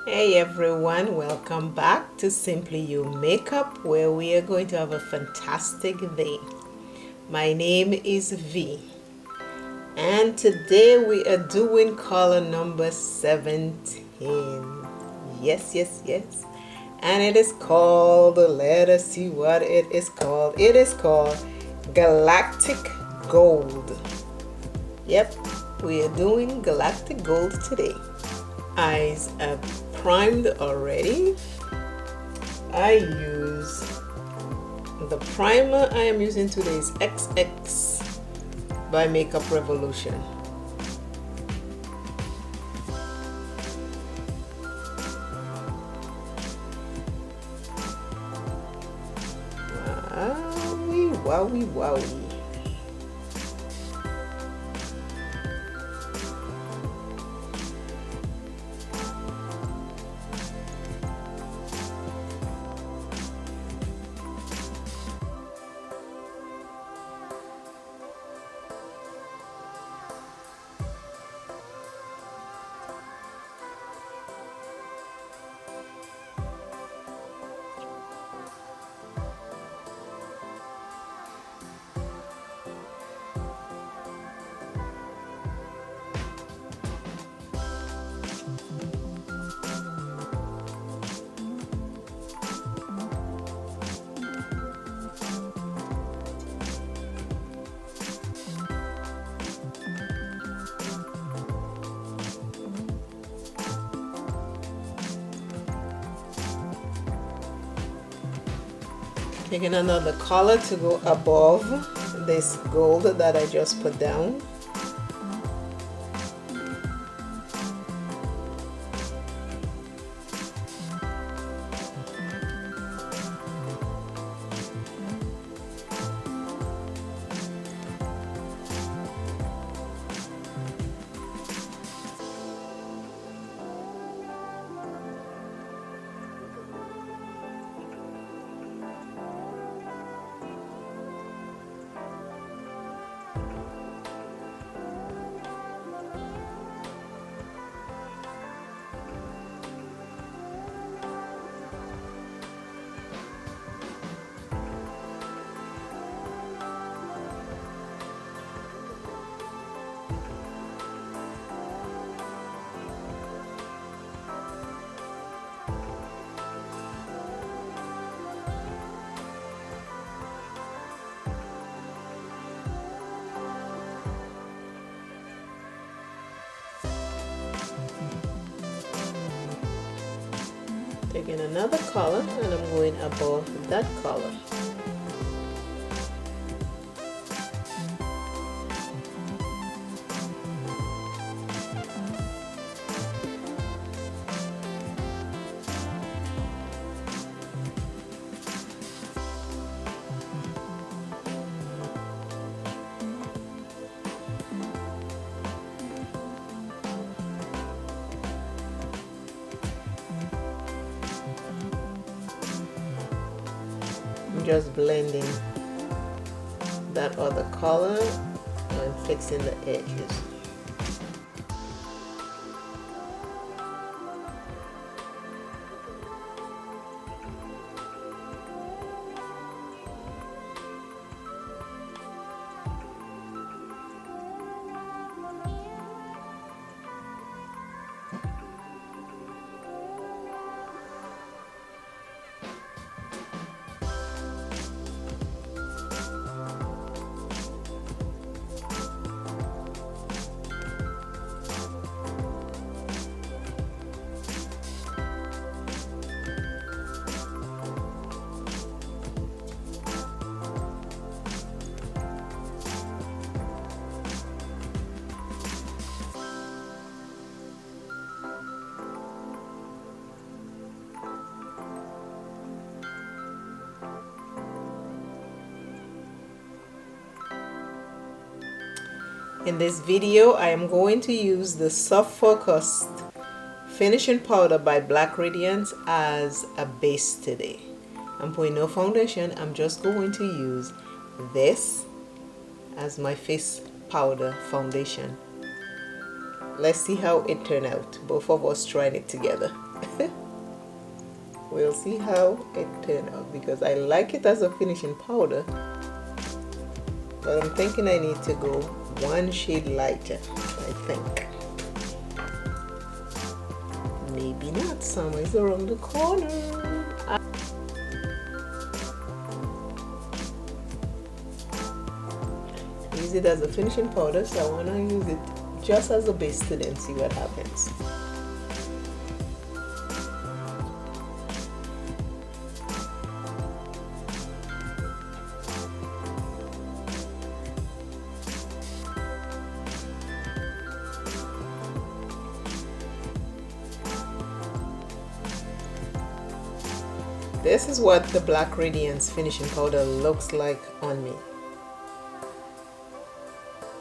Hey everyone, welcome back to Simply You Makeup, where we are going to have a fantastic day. My name is V, and today we are doing color number 17. Yes, and it is called, let us see what it is called. It is called Galactic Gold. Yep, we are doing Galactic Gold today. Eyes are primed already. I use the primer I am using today is XX by Makeup Revolution. Wowie. Taking another color to go above this gold that I just put down. Taking another color and I'm going above that color. Just blending that other color and fixing the edges. In this video, I am going to use the Soft Focused Finishing Powder by Black Radiance as a base today. I'm putting no foundation. I'm just going to use this as my face powder foundation. Let's see how it turned out. Both of us trying it together. We'll see how it turned out, because I like it as a finishing powder, but I'm thinking I need to go one shade lighter, I think. Maybe not, summer's around the corner. Use it as a finishing powder, so I want to use it just as a base to then see what happens. This is what the Black Radiance finishing powder looks like on me.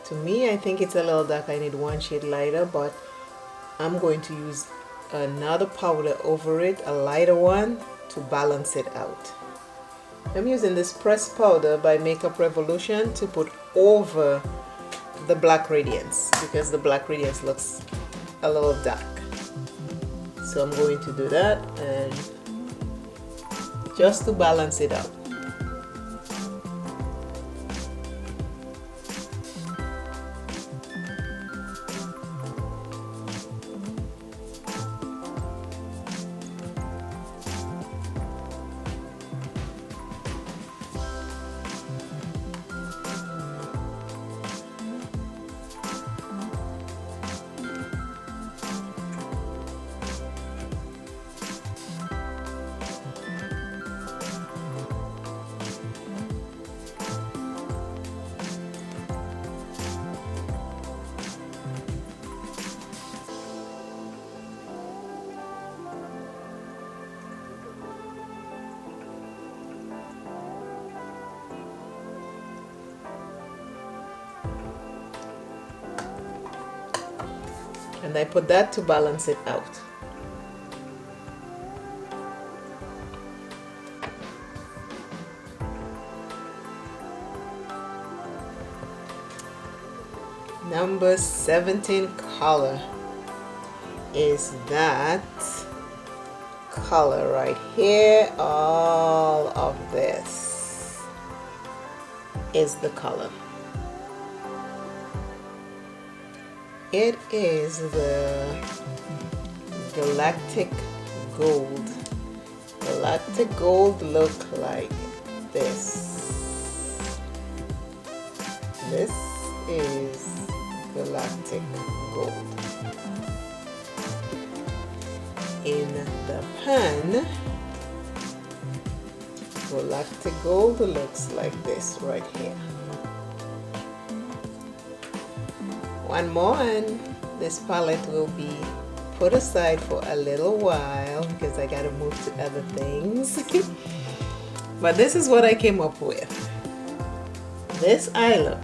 To me, I think it's a little dark. I need one shade lighter, but I'm going to use another powder over it, a lighter one, to balance it out. I'm using this pressed powder by Makeup Revolution to put over the Black Radiance, because the Black Radiance looks a little dark. So I'm going to do that, and just to balance it out. And I put that to balance it out. Number 17 color is that color right here. All of this is the color. It is the Galactic Gold. Galactic Gold look like this. This is Galactic Gold. In the pan, Galactic Gold looks like this right here. One more, and this palette will be put aside for a little while because I gotta move to other things. But this is what I came up with. This eye look.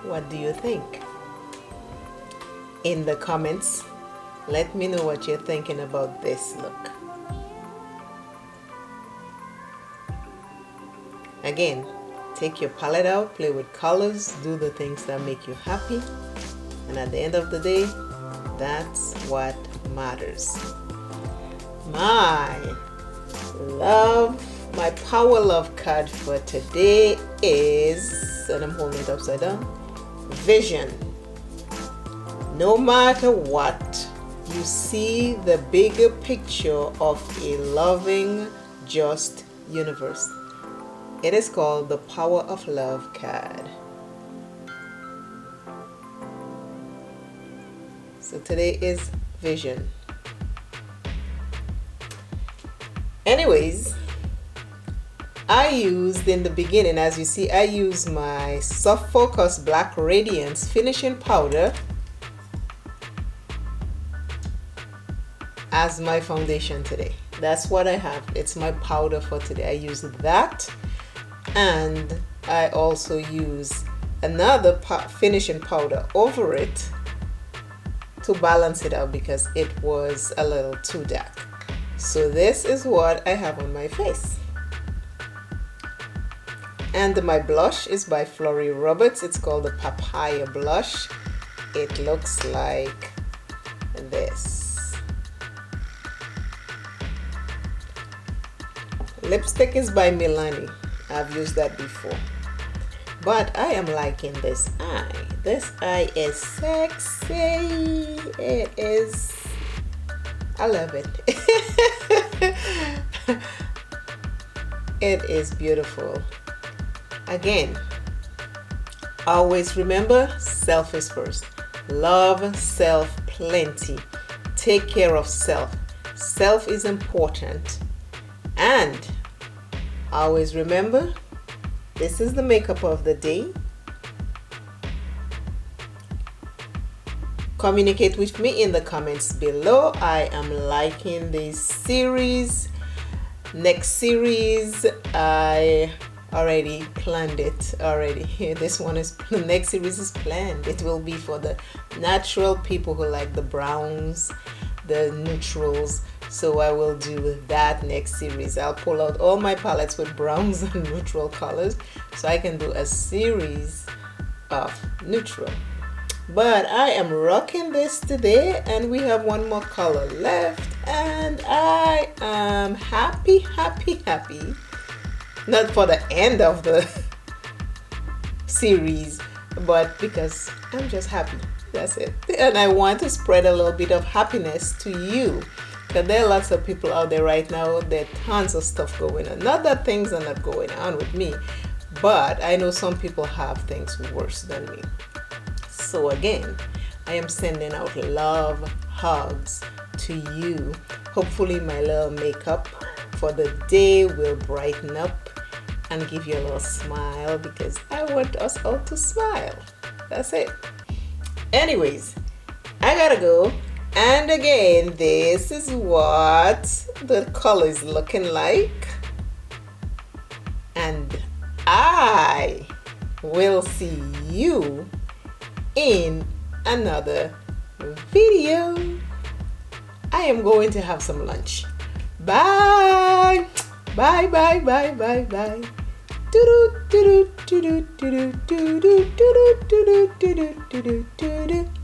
What do you think? In the comments, let me know what you're thinking about this look. Again, take your palette out, play with colors, do the things that make you happy, and at the end of the day, that's what matters. My power love card for today is, and I'm holding it upside down, vision. No matter what, you see the bigger picture of a loving, just universe. It is called the Power of Love card. So today is vision. Anyways, I used in the beginning, as you see, I used my Soft Focus Black Radiance finishing powder as my foundation today. That's what I have. It's my powder for today. I use that, and I also use another finishing powder over it to balance it out because it was a little too dark. So this is what I have on my face. And my blush is by Florrie Roberts. It's called the Papaya Blush. It looks like this. Lipstick is by Milani. I've used that before. But I am liking this eye. This eye is sexy. It is. I love it. It is beautiful. Again, always remember, self is first. Love self plenty. Take care of self. Self is important. And always remember, this is the makeup of the day. Communicate with me in the comments below. I am liking this series. Next series, I already planned it already. This one is, the next series is planned. It will be for the natural people who like the browns, the neutrals. So I will do that next series. I'll pull out all my palettes with browns and neutral colors so I can do a series of neutral. But I am rocking this today, and we have one more color left, and I am happy. Not for the end of the series, but because I'm just happy. That's it. And I want to spread a little bit of happiness to you, because there are lots of people out there right now. There are tons of stuff going on. Not that things are not going on with me, but I know some people have things worse than me. So again, I am sending out love hugs to you. Hopefully my little makeup for the day will brighten up and give you a little smile, because I want us all to smile. That's it. Anyways, I gotta go. And again, this is what the color is looking like. And I will see you in another video. I am going to have some lunch. Bye. Bye, bye, bye, bye, bye. Do do do do do do do do do do do do do do do do.